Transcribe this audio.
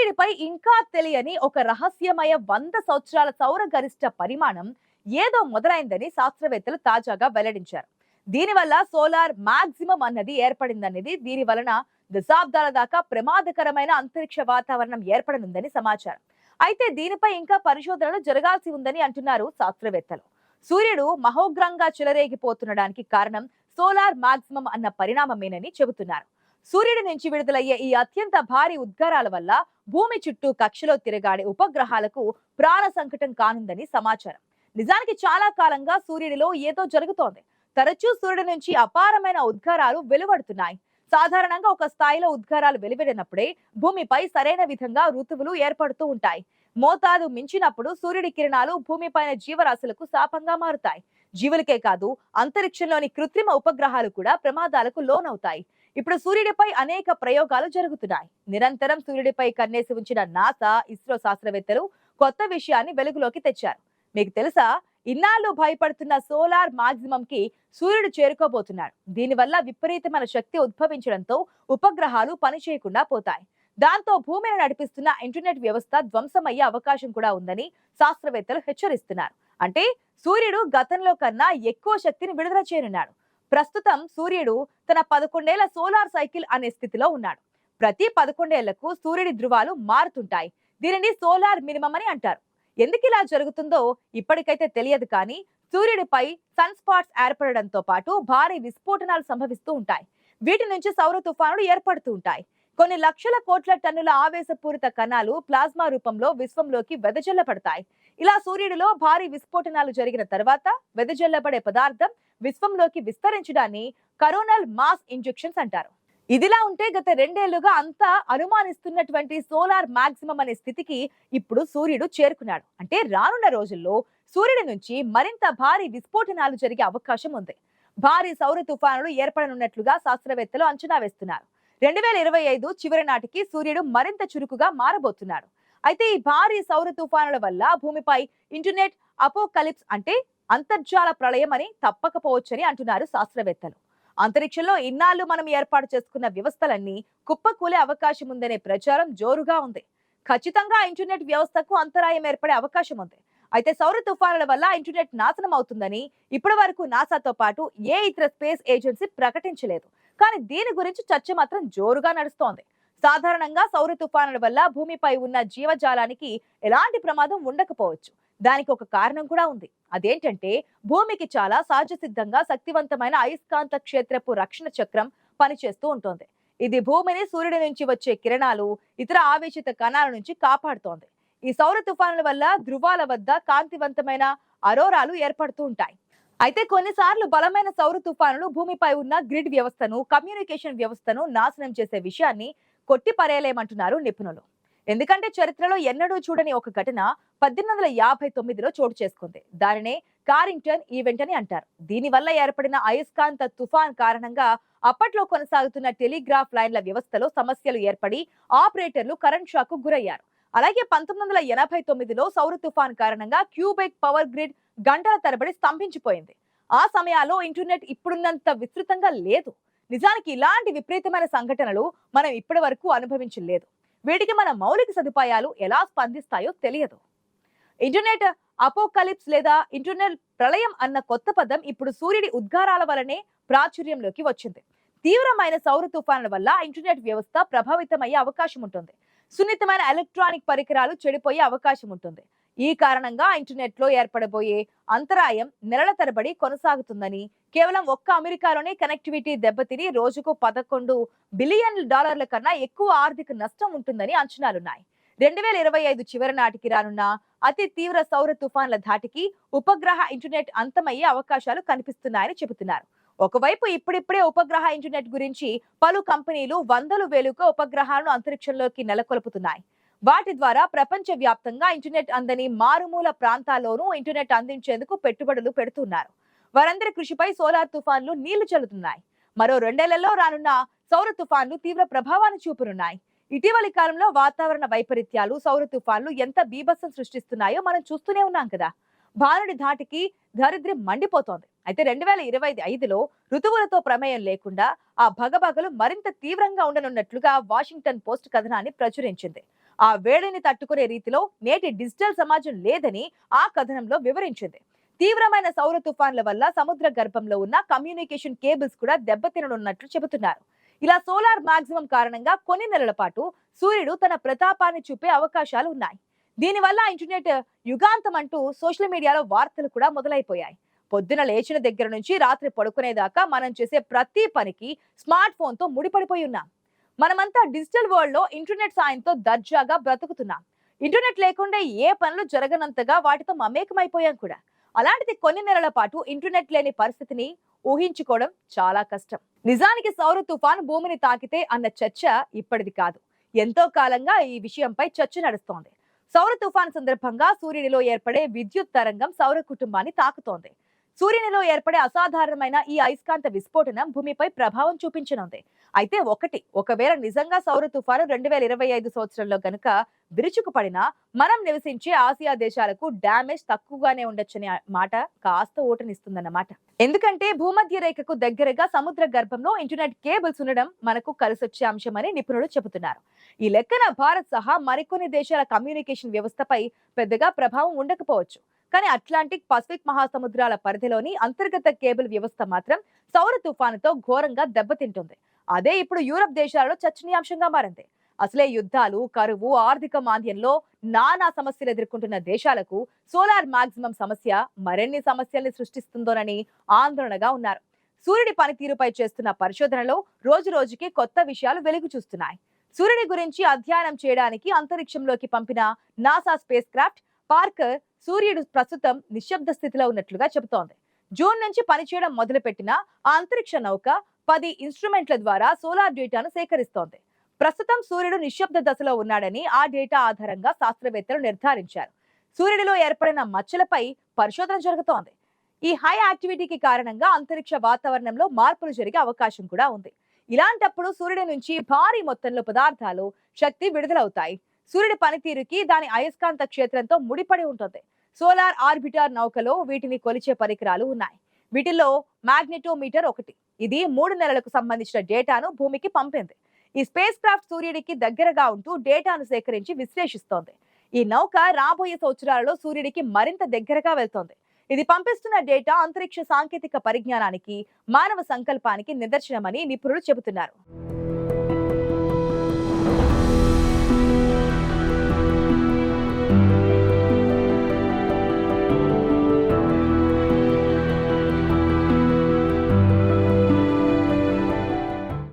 సూర్యుడిపై ఇంకా తెలియని ఒక రహస్యమయ 100 సంవత్సరాల సౌర గరిష్ట పరిమాణం ఏదో మొదలైందని శాస్త్రవేత్తలు తాజాగా వెల్లడించారు. దీనివల్ల సోలార్ మాక్సిమం అన్నది ఏర్పడిందనేది, దీని వలన దశాబ్దాల దాకా ప్రమాదకరమైన అంతరిక్ష వాతావరణం ఏర్పడనుందని సమాచారం. అయితే దీనిపై ఇంకా పరిశోధనలు జరగాల్సి ఉందని అంటున్నారు శాస్త్రవేత్తలు. సూర్యుడు మహోగ్రంగా చెలరేగిపోతుండడానికి కారణం సోలార్ మాక్సిమం అన్న పరిణామమేనని చెబుతున్నారు. సూర్యుడి నుంచి విడుదలయ్యే ఈ అత్యంత భారీ ఉద్గారాల వల్ల భూమి చుట్టూ కక్షలో తిరగాడే ఉపగ్రహాలకు ప్రాణ సంకటం కానుందని సమాచారం. నిజానికి చాలా కాలంగా సూర్యుడిలో ఏదో జరుగుతోంది. తరచూ సూర్యుడి నుంచి అపారమైన ఉద్గారాలు వెలువడుతున్నాయి. సాధారణంగా ఒక స్థాయిలో ఉద్గారాలు వెలువడినప్పుడే భూమిపై సరైన విధంగా ఋతువులు ఏర్పడుతూ ఉంటాయి. మోతాదు మించినప్పుడు సూర్యుడి కిరణాలు భూమిపైన జీవరాశులకు శాపంగా మారుతాయి. జీవులకే కాదు, అంతరిక్షంలోని కృత్రిమ ఉపగ్రహాలు కూడా ప్రమాదాలకు లోనవుతాయి. ఇప్పుడు సూర్యుడిపై అనేక ప్రయోగాలు జరుగుతున్నాయి. నిరంతరం సూర్యుడిపై కన్నేసి ఉంచిన నాసా, ఇస్రో శాస్త్రవేత్తలు కొత్త విషయాన్ని వెలుగులోకి తెచ్చారు. మీకు తెలుసా, ఇన్నాళ్ళు భయపడుతున్న సోలార్ మాక్సిమం కి సూర్యుడు చేరుకోబోతున్నాడు. దీనివల్ల విపరీతమైన శక్తి ఉద్భవించడంతో ఉపగ్రహాలు పనిచేయకుండా పోతాయి. దాంతో భూమిని నడిపిస్తున్న ఇంటర్నెట్ వ్యవస్థ ధ్వంసమయ్యే అవకాశం కూడా ఉందని శాస్త్రవేత్తలు హెచ్చరిస్తున్నారు. అంటే సూర్యుడు గతంలో కన్నా ఎక్కువ శక్తిని విడుదల చేయనున్నాడు. ప్రస్తుతం సూర్యుడు తన 11 ఏళ్ల సోలార్ సైకిల్ అనే స్థితిలో ఉన్నాడు. ప్రతి 11 ఏళ్లకు సూర్యుడి ధృవాలు మారుతుంటాయి. దీనిని సోలార్ మినిమం అని అంటారు. ఎందుకు ఇలా జరుగుతుందో ఇప్పటికైతే తెలియదు, కానీ సూర్యుడిపై సన్ స్పాట్స్ ఏర్పడడంతో పాటు భారీ విస్ఫోటనాలు సంభవిస్తూ ఉంటాయి. వీటి నుంచి సౌర తుఫానులు ఏర్పడుతూ ఉంటాయి. కొన్ని లక్షల కోట్ల టన్నుల ఆవేశపూరిత కణాలు ప్లాస్మా రూపంలో విశ్వంలోకి వెదజల్లబడతాయి. ఇలా సూర్యుడిలో భారీ విస్ఫోటనాలు జరిగిన తర్వాత వెదజల్లబడే పదార్థం విశ్వంలోకి విస్తరించడాన్ని కరోనల్ మాస్ ఇంజెక్షన్స్ అంటారు. ఇదిలా ఉంటే గత 2 ఏళ్లుగా అంతా అనుమానిస్తున్నటువంటి సోలార్ మాక్సిమం అనే స్థితికి ఇప్పుడు సూర్యుడు చేరుకున్నాడు. అంటే రానున్న రోజుల్లో సూర్యుడి నుంచి మరింత భారీ విస్ఫోటనాలు జరిగే అవకాశం ఉంది. భారీ సౌర తుఫానులు ఏర్పడనున్నట్లుగా శాస్త్రవేత్తలు అంచనా వేస్తున్నారు. 2025 చివరి నాటికి సూర్యుడు మరింత చురుకుగా మారబోతున్నాడు. అయితే ఈ భారీ సౌర తుఫానుల వల్ల భూమిపై ఇంటర్నెట్ అపోకలిప్స్, అంటే అంతర్జాల ప్రళయం అని తప్పకపోవచ్చని అంటున్నారు శాస్త్రవేత్తలు. అంతరిక్షంలో ఇన్నాళ్లు మనం ఏర్పాటు చేసుకున్న వ్యవస్థలన్నీ కుప్పకూలే అవకాశం ఉందనే ప్రచారం జోరుగా ఉంది. ఖచ్చితంగా ఇంటర్నెట్ వ్యవస్థకు అంతరాయం ఏర్పడే అవకాశం ఉంది. అయితే సౌర తుఫానుల వల్ల ఇంటర్నెట్ నాశనం అవుతుందని ఇప్పటి వరకు నాసాతో పాటు ఏ ఇతర స్పేస్ ఏజెన్సీ ప్రకటించలేదు. కానీ దీని గురించి చర్చ మాత్రం జోరుగా నడుస్తోంది. సాధారణంగా సౌర తుఫానుల వల్ల భూమిపై ఉన్న జీవజాలానికి ఎలాంటి ప్రమాదం ఉండకపోవచ్చు. దానికి ఒక కారణం కూడా ఉంది. అదేంటంటే భూమికి చాలా సహజ సిద్ధంగా శక్తివంతమైన అయస్కాంత క్షేత్రపు రక్షణ చక్రం పనిచేస్తూ ఉంటుంది. ఇది భూమిని సూర్యుడి నుంచి వచ్చే కిరణాలు, ఇతర ఆవేశిత కణాల నుంచి కాపాడుతోంది. ఈ సౌర తుఫానుల వల్ల ధృవాల వద్ద కాంతివంతమైన అరోరాలు ఏర్పడుతూ ఉంటాయి. అయితే కొన్నిసార్లు బలమైన సౌర తుఫానులు భూమిపై ఉన్న గ్రిడ్ వ్యవస్థను, కమ్యూనికేషన్ వ్యవస్థను నాశనం చేసే విషయాన్ని కొట్టిపరేయలేమంటున్నారు నిపుణులు. ఎందుకంటే చరిత్రలో ఎన్నడూ చూడని ఒక ఘటన 1859లో చోటు చేసుకుంది. దానినే కారింగ్టన్ ఈవెంట్ అని అంటారు. దీనివల్ల ఏర్పడిన అయస్కాంత తుఫాన్ కారణంగా అప్పట్లో కొనసాగుతున్న టెలిగ్రాఫ్ లైన్ల వ్యవస్థలో సమస్యలు ఏర్పడి ఆపరేటర్లు కరెంట్ షాక్ కు గురయ్యారు. అలాగే 1989లో సౌర తుఫాన్ కారణంగా క్యూబెక్ పవర్ గ్రిడ్ గంటల తరబడి స్తంభించిపోయింది. ఆ సమయాల్లో ఇంటర్నెట్ ఇప్పుడున్నంత విస్తృతంగా లేదు. నిజానికి ఇలాంటి విపరీతమైన సంఘటనలు మనం ఇప్పటి వరకు అనుభవించలేదు. వీటికి మన మౌలిక సదుపాయాలు ఎలా స్పందిస్తాయో తెలియదు. ఇంటర్నెట్ అపోకలిప్స్ లేదా ఇంటర్నెట్ ప్రళయం అన్న కొత్త పదం ఇప్పుడు సూర్యుడి ఉద్గారాల వలనే ప్రాచుర్యంలోకి వచ్చింది. తీవ్రమైన సౌర తుఫానుల వల్ల ఇంటర్నెట్ వ్యవస్థ ప్రభావితమయ్యే అవకాశం ఉంటుంది. సున్నితమైన ఎలక్ట్రానిక్ పరికరాలు చెడిపోయే అవకాశం ఉంటుంది. ఈ కారణంగా ఇంటర్నెట్ లో ఏర్పడబోయే అంతరాయం నెలల తరబడి కొనసాగుతుందని, కేవలం ఒక్క అమెరికాలోనే కనెక్టివిటీ దెబ్బతిని రోజుకు $11 బిలియన్ కన్నా ఎక్కువ ఆర్థిక నష్టం ఉంటుందని అంచనాలున్నాయి. 2025 చివరి నాటికి రానున్న అతి తీవ్ర సౌర తుఫాన్ల ధాటికి ఉపగ్రహ ఇంటర్నెట్ అంతమయ్యే అవకాశాలు కనిపిస్తున్నాయని చెబుతున్నారు. ఒకవైపు ఇప్పుడిప్పుడే ఉపగ్రహ ఇంటర్నెట్ గురించి పలు కంపెనీలు వందల వేలుగా ఉపగ్రహాలను అంతరిక్షంలోకి నెలకొల్పుతున్నాయి. వాటి ద్వారా ప్రపంచ వ్యాప్తంగా ఇంటర్నెట్ అందని మారుమూల ప్రాంతాల్లోనూ ఇంటర్నెట్ అందించేందుకు పెట్టుబడులు పెడుతున్నారు. వారందరి కృషిపై సోలార్ తుఫాన్లు నీళ్లు చల్లుతున్నాయి. మరో 2 ఏళ్లలో రానున్న సౌర తుఫాన్లు తీవ్ర ప్రభావాన్ని చూపనున్నాయి. ఇటీవలి కాలంలో వాతావరణ వైపరీత్యాలు, సౌర తుఫాన్లు ఎంత బీభత్సం సృష్టిస్తున్నాయో మనం చూస్తూనే ఉన్నాం కదా. భానుడి ధాటికి దారిద్ర్యం మండిపోతోంది. అయితే 2025లో ఋతువులతో ప్రమేయం లేకుండా ఆ భగభగలు మరింత తీవ్రంగా ఉండనున్నట్లుగా వాషింగ్టన్ పోస్ట్ కథనాన్ని ప్రచురించింది. ఆ వేడిని తట్టుకునే రీతిలో నేటి డిజిటల్ సమాజం లేదని ఆ కథనంలో వివరించింది. తీవ్రమైన సౌర తుఫాన్ల వల్ల సముద్ర గర్భంలో ఉన్న కమ్యూనికేషన్ కేబుల్స్ కూడా దెబ్బతిననున్నట్లు చెబుతున్నారు. ఇలా సోలార్ మాక్సిమం కారణంగా కొన్ని నెలల పాటు సూర్యుడు తన ప్రతాపాన్ని చూపే అవకాశాలు ఉన్నాయి. దీనివల్ల ఇంటర్నెట్ యుగాంతం అంటూ సోషల్ మీడియాలో వార్తలు కూడా మొదలైపోయాయి. పొద్దున లేచిన దగ్గర నుంచి రాత్రి పడుకునేదాకా మనం చేసే ప్రతి పనికి స్మార్ట్ ఫోన్ తో ముడిపడిపోయి ఉన్నాం. మనమంతా డిజిటల్ వరల్డ్ లో ఇంటర్నెట్ సాయంతో దర్జాగా బ్రతుకుతున్నాం. ఇంటర్నెట్ లేకుండా ఏ పనులు జరగనంతగా వాటితో మమేకమైపోయాం కూడా. అలాంటిది కొన్ని నెలల పాటు ఇంటర్నెట్ లేని పరిస్థితిని ఊహించుకోవడం చాలా కష్టం. నిజానికి సౌర తుఫాన్ భూమిని తాకితే అన్న చర్చ ఇప్పటిది కాదు. ఎంతో కాలంగా ఈ విషయంపై చర్చ నడుస్తోంది. సౌర తుఫాన్ సందర్భంగా సూర్యుడిలో ఏర్పడే విద్యుత్ తరంగం సౌర కుటుంబాన్ని తాకుతోంది. సూర్యునిలో ఏర్పడే అసాధారణమైన ఈ అయస్కాంత విస్ఫోటనం భూమిపై ప్రభావం చూపించనుంది. అయితే ఒకవేళ నిజంగా సౌర తుఫాను 2025 సంవత్సరంలో గనుక విరుచుకుపడినా మనం నివసించే ఆసియా దేశాలకు డ్యామేజ్ తక్కువగానే ఉండొచ్చనే మాట కాస్త ఓటనిస్తుందన్నమాట. ఎందుకంటే భూమధ్య రేఖకు దగ్గరగా సముద్ర గర్భంలో ఇంటర్నెట్ కేబుల్స్ ఉండడం మనకు కలిసొచ్చే అంశమని నిపుణులు చెబుతున్నారు. ఈ లెక్కన భారత్ సహా మరికొన్ని దేశాల కమ్యూనికేషన్ వ్యవస్థపై పెద్దగా ప్రభావం ఉండకపోవచ్చు. కానీ అట్లాంటిక్, పసిఫిక్ మహాసముద్రాల పరిధిలోని అంతర్గత కేబుల్ వ్యవస్థ మాత్రం సౌర తుఫానుతో ఘోరంగా దెబ్బతింటుంది. అదే ఇప్పుడు యూరప్ దేశాలలో చర్చనీయాంశంగా మారింది. అసలే యుద్ధాలు, కరువు, ఆర్థిక మాంద్యంలో నానా సమస్యలు ఎదుర్కొంటున్న దేశాలకు సోలార్ మాక్సిమం సమస్య మరిన్ని సమస్యల్ని సృష్టిస్తుందోనని ఆందోళనగా ఉన్నారు. సూర్యుడి పనితీరుపై చేస్తున్న పరిశోధనలో రోజు రోజుకి కొత్త విషయాలు వెలుగు చూస్తున్నాయి. సూర్యుడి గురించి అధ్యయనం చేయడానికి అంతరిక్షంలోకి పంపిన నాసా స్పేస్ క్రాఫ్ట్ పార్కర్ సూర్యుడు ప్రస్తుతం నిశ్శబ్ద స్థితిలో ఉన్నట్లుగా చెబుతోంది. జూన్ నుంచి పనిచేయడం మొదలుపెట్టిన ఆ అంతరిక్ష నౌక 10 ఇన్స్ట్రుమెంట్ల ద్వారా సోలార్ డేటాను సేకరిస్తోంది. ప్రస్తుతం సూర్యుడు నిశ్శబ్ద దశలో ఉన్నాడని ఆ డేటా ఆధారంగా శాస్త్రవేత్తలు నిర్ధారించారు. సూర్యుడిలో ఏర్పడిన మచ్చలపై పరిశోధన జరుగుతోంది. ఈ హై యాక్టివిటీకి కారణంగా అంతరిక్ష వాతావరణంలో మార్పులు జరిగే అవకాశం కూడా ఉంది. ఇలాంటప్పుడు సూర్యుడి నుంచి భారీ మొత్తంలో పదార్థాలు, శక్తి విడుదలవుతాయి. సూర్యుడి పనితీరుకి దాని అయస్కాంత క్షేత్రంతో ముడిపడి ఉంటుంది. సోలార్ ఆర్బిటర్ నౌకలో వీటిని కొలిచే పరికరాలు ఉన్నాయి. వీటిల్లో మ్యాగ్నెటోమీటర్ ఒకటి. ఇది 3 నెలలకు సంబంధించిన డేటాను భూమికి పంపింది. ఈ స్పేస్ క్రాఫ్ట్ సూర్యుడికి దగ్గరగా ఉంటూ డేటాను సేకరించి విశ్లేషిస్తోంది. ఈ నౌక రాబోయే సంవత్సరాలలో సూర్యుడికి మరింత దగ్గరగా వెళ్తోంది. ఇది పంపిస్తున్న డేటా అంతరిక్ష సాంకేతిక పరిజ్ఞానానికి, మానవ సంకల్పానికి నిదర్శనమని నిపుణులు చెబుతున్నారు.